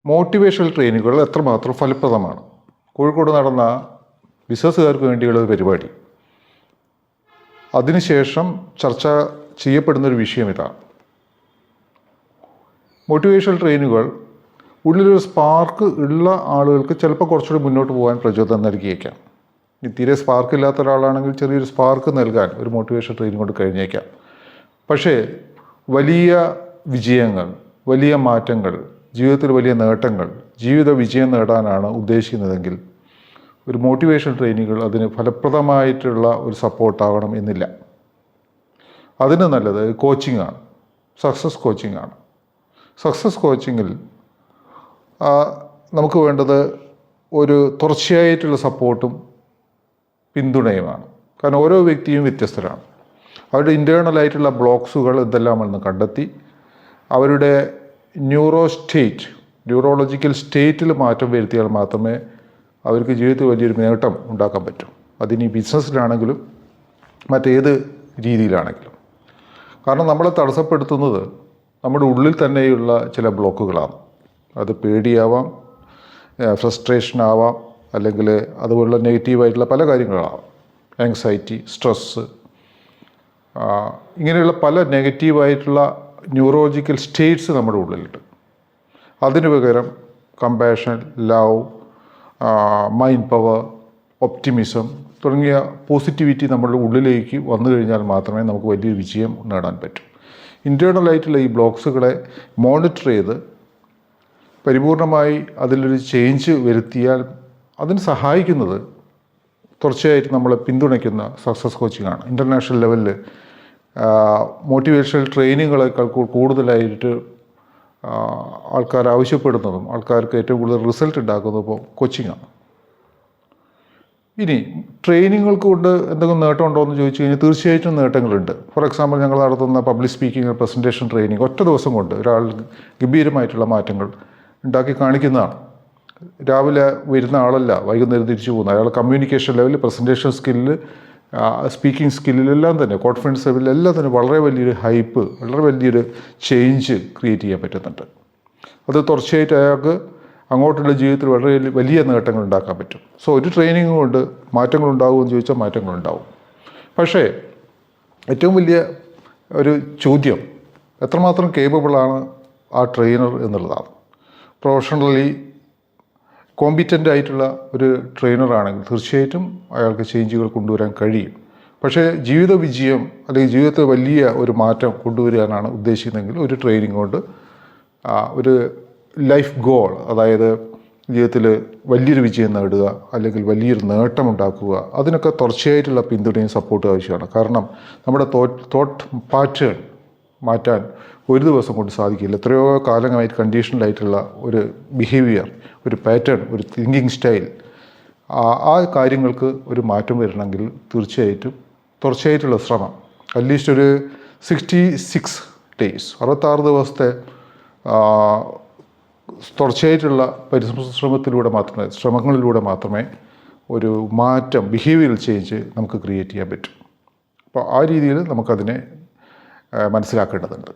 Motivational ട്രെയിനിങ്ങുകൾ എത്രമാത്രം ഫലപ്രദമാണ്? കോഴിക്കോട് നടന്ന ബിസിനസ്സുകാർക്ക് വേണ്ടിയുള്ള ഒരു പരിപാടി. അതിനുശേഷം ചർച്ച ചെയ്യപ്പെടുന്നൊരു വിഷയം ഇതാണ്. മോട്ടിവേഷണൽ ട്രെയിനുകൾ ഉള്ളിലൊരു സ്പാർക്ക് ഉള്ള ആളുകൾക്ക് ചിലപ്പോൾ കുറച്ചുകൂടി മുന്നോട്ട് പോകാൻ പ്രചോദനം നൽകിയേക്കാം. തീരെ സ്പാർക്ക് ഇല്ലാത്ത ഒരാളാണെങ്കിൽ ചെറിയൊരു സ്പാർക്ക് നൽകാൻ ഒരു മോട്ടിവേഷൻ ട്രെയിനിങ് കൊണ്ട് കഴിഞ്ഞേക്കാം. പക്ഷേ വലിയ വിജയങ്ങൾ, വലിയ മാറ്റങ്ങൾ, ജീവിതത്തിൽ വലിയ നേട്ടങ്ങൾ, ജീവിത വിജയം നേടാനാണ് ഉദ്ദേശിക്കുന്നതെങ്കിൽ ഒരു മോട്ടിവേഷൻ ട്രെയിനിങ്ങുകൾ അതിന് ഫലപ്രദമായിട്ടുള്ള ഒരു സപ്പോർട്ടാവണം എന്നില്ല. അതിന് നല്ലത് കോച്ചിങ് ആണ്, സക്സസ് കോച്ചിങ് ആണ്. സക്സസ് കോച്ചിങ്ങിൽ നമുക്ക് വേണ്ടത് ഒരു തുടർച്ചയായിട്ടുള്ള സപ്പോർട്ടും പിന്തുണയുമാണ്. കാരണം ഓരോ വ്യക്തിയും വ്യത്യസ്തരാണ്. അവരുടെ ഇൻറ്റേർണലായിട്ടുള്ള ബ്ലോക്സുകൾ എന്തെല്ലാമെന്ന് കണ്ടെത്തി അവരുടെ ന്യൂറോളജിക്കൽ സ്റ്റേറ്റിൽ മാറ്റം വരുത്തിയാൽ മാത്രമേ അവർക്ക് ജീവിതത്തിൽ വലിയൊരു നേട്ടം ഉണ്ടാക്കാൻ പറ്റൂ. അതിന് ബിസിനസ്സിലാണെങ്കിലും മറ്റേത് രീതിയിലാണെങ്കിലും. കാരണം നമ്മളെ തടസ്സപ്പെടുത്തുന്നത് നമ്മുടെ ഉള്ളിൽ തന്നെയുള്ള ചില ബ്ലോക്കുകളാണ്. അത് പേടിയാവാം, ഫ്രസ്ട്രേഷനാവാം, അല്ലെങ്കിൽ അതുപോലുള്ള നെഗറ്റീവായിട്ടുള്ള പല കാര്യങ്ങളാവാം. ആങ്സൈറ്റി, സ്ട്രെസ്സ്, ഇങ്ങനെയുള്ള പല നെഗറ്റീവായിട്ടുള്ള ന്യൂറോളജിക്കൽ സ്റ്റേറ്റ്സ് നമ്മുടെ ഉള്ളിലുണ്ട്. അതിനു പകരം compassion, love, mind power, optimism തുടങ്ങിയ പോസിറ്റിവിറ്റി നമ്മുടെ ഉള്ളിലേക്ക് വന്നു കഴിഞ്ഞാൽ മാത്രമേ നമുക്ക് വലിയൊരു വിജയം നേടാൻ പറ്റൂ. ഇൻറ്റേർണലായിട്ടുള്ള ഈ ബ്ലോക്സുകളെ മോണിറ്റർ ചെയ്ത് പരിപൂർണമായി അതിലൊരു ചേഞ്ച് വരുത്തിയാൽ അതിന് സഹായിക്കുന്നത് തുടർച്ചയായിട്ട് നമ്മളെ പിന്തുണയ്ക്കുന്ന സക്സസ് കോച്ചിങ്ങാണ്. ഇൻ്റർനാഷണൽ ലെവലിൽ മോട്ടിവേഷണൽ ട്രെയിനിങ്ങുകളേക്കാൾ കൂടുതലായിട്ട് ആൾക്കാർ ആവശ്യപ്പെടുന്നതും ആൾക്കാർക്ക് ഏറ്റവും കൂടുതൽ റിസൾട്ട് ഉണ്ടാക്കുന്നതും കോച്ചിങ്ങാണ്. ഇനി ട്രെയിനിങ്ങുകൾക്ക് കൊണ്ട് എന്തെങ്കിലും നേട്ടമുണ്ടോ എന്ന് ചോദിച്ചു കഴിഞ്ഞാൽ തീർച്ചയായിട്ടും നേട്ടങ്ങളുണ്ട്. ഫോർ എക്സാമ്പിൾ, ഞങ്ങൾ നടത്തുന്ന പബ്ലിക് സ്പീക്കിംഗ്, പ്രസൻറ്റേഷൻ ട്രെയിനിങ് ഒറ്റ ദിവസം കൊണ്ട് ഒരാൾ ഗംഭീരമായിട്ടുള്ള മാറ്റങ്ങൾ ഉണ്ടാക്കി കാണിക്കുന്നതാണ്. രാവിലെ വരുന്ന ആളല്ല വൈകുന്നേരം തിരിച്ചു പോകുന്നത്. അയാൾ കമ്മ്യൂണിക്കേഷൻ ലെവലിൽ, പ്രസൻറ്റേഷൻ സ്കില്ലിൽ, സ്പീക്കിംഗ് സ്കില്ലിലെല്ലാം തന്നെ, കോൺഫിഡൻസ് ലെവലിലെല്ലാം തന്നെ വളരെ വലിയൊരു ഹൈപ്പ്, വളരെ വലിയൊരു ചേഞ്ച് ക്രിയേറ്റ് ചെയ്യാൻ പറ്റുന്നുണ്ട്. അത് തുടർച്ചയായിട്ട് അയാൾക്ക് അങ്ങോട്ടുള്ള ജീവിതത്തിൽ വളരെ വലിയ നേട്ടങ്ങൾ ഉണ്ടാക്കാൻ പറ്റും. സോ ഒരു ട്രെയിനിങ് കൊണ്ട് മാറ്റങ്ങളുണ്ടാകുമെന്ന് ചോദിച്ചാൽ മാറ്റങ്ങളുണ്ടാവും. പക്ഷേ ഏറ്റവും വലിയ ഒരു ചോദ്യം എത്രമാത്രം കേപ്പബിളാണ് ആ ട്രെയിനർ എന്നുള്ളതാണ്. പ്രൊഫഷണലി കോമ്പിറ്റൻ്റ് ആയിട്ടുള്ള ഒരു ട്രെയിനറാണെങ്കിൽ തീർച്ചയായിട്ടും അയാൾക്ക് ചേഞ്ചുകൾ കൊണ്ടുവരാൻ കഴിയും. പക്ഷേ ജീവിത വിജയം അല്ലെങ്കിൽ ജീവിതത്തിൽ വലിയ ഒരു മാറ്റം കൊണ്ടുവരാനാണ് ഉദ്ദേശിക്കുന്നതെങ്കിൽ ഒരു ട്രെയിനിങ് കൊണ്ട് ഒരു ലൈഫ് ഗോൾ, അതായത് ജീവിതത്തിൽ വലിയൊരു വിജയം നേടുക അല്ലെങ്കിൽ വലിയൊരു നേട്ടമുണ്ടാക്കുക, അതിനൊക്കെ തുടർച്ചയായിട്ടുള്ള പിന്തുണയും സപ്പോർട്ടും ആവശ്യമാണ്. കാരണം നമ്മുടെ തോട്ട് പാറ്റേൺ മാറ്റാൻ ഒരു ദിവസം കൊണ്ട് സാധിക്കില്ല. എത്രയോ കാലമായിട്ട് കണ്ടീഷണലായിട്ടുള്ള ഒരു ബിഹേവിയർ, ഒരു പാറ്റേൺ, ഒരു തിങ്കിങ് സ്റ്റൈൽ, ആ കാര്യങ്ങൾക്ക് ഒരു മാറ്റം വരണമെങ്കിൽ തീർച്ചയായിട്ടും തുടർച്ചയായിട്ടുള്ള ശ്രമം, അറ്റ്ലീസ്റ്റ് ഒരു 66 ഡേയ്സ്, 66 ദിവസത്തെ തുടർച്ചയായിട്ടുള്ള ശ്രമങ്ങളിലൂടെ മാത്രമേ ഒരു മാറ്റം, ബിഹേവിയറൽ ചേഞ്ച് നമുക്ക് ക്രിയേറ്റ് ചെയ്യാൻ പറ്റും. അപ്പോൾ ആ രീതിയിൽ നമുക്കതിനെ മനസ്സിലാക്കേണ്ടതുണ്ട്.